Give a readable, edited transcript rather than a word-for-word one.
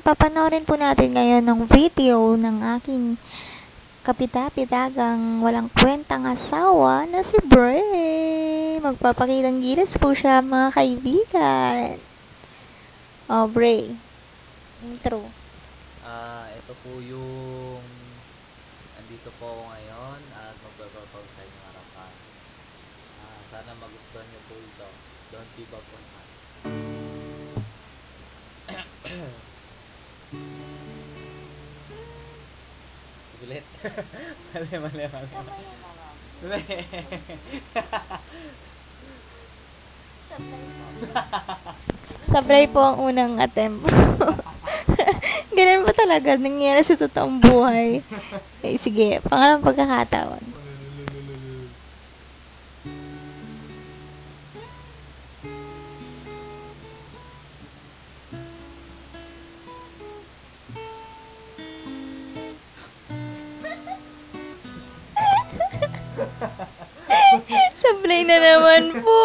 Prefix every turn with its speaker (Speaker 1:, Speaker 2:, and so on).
Speaker 1: Papanoorin po natin ngayon ng video ng aking kapitapitagang walang kwentang asawa na si Bray. Magpapakitang gilas po siya, mga kaibigan. Oh, Bray. Intro.
Speaker 2: Ito po yung andito po ako ngayon at magbababaw sa inyong harapan. Sana magustuhan niyo po ito. Don't give up on us. Ulit. mali.
Speaker 1: Sablay po ang unang attempt. Ganun pa talaga nangyayari sa totoong buhay. Okay, sige, pangalawang pagkakataon. Sablay na naman po.